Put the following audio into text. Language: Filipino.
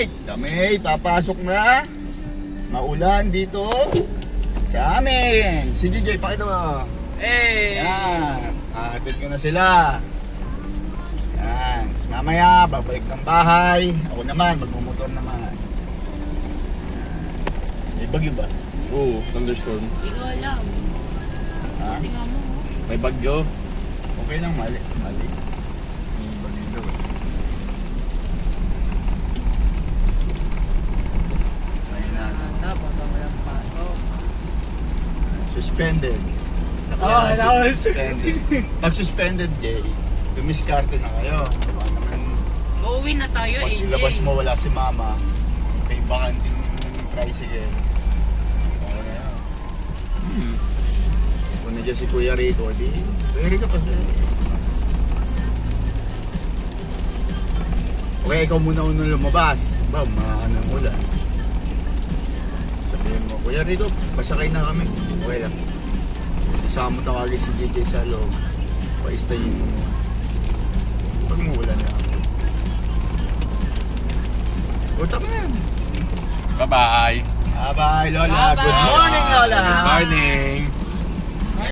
Alright, kami papasok na. Maulan dito sa amin. Si DJ, pakita mo. Hey! Yan, hahatid ko na sila. Yan, mamaya babalik ng bahay. Ako naman, magmumotor naman. May bagyo ba? Oo, thunderstorm. Hindi ko alam. Ha? Tingnan mo. May bagyo. Okay lang, mali. May bagyo daw. Ayun na. Dapat ang walang pasok. Suspended. Suspended. Pag suspended, Jay, dumiskarte na kayo. Baka naman, Uuwi na tayo, pag AJ. ilabas mo, wala si mama, may bakanting tricycle. Okay na yan. Kung nandiyan si Kuya Rico, di, Kuya Rico pa siya. Okay, ikaw muna unang lumabas. Ba, maanong ulan. Sabihin mo, Kuya Rico, pasakay na kami. Okay lang. Isama mo tawagin si JJ sa loob. Pa-stayin mo. Pag umuulan na. O, tama na yan. Bye-bye. Bye-bye, Lola. Bye-bye. Good morning, Lola. Good morning.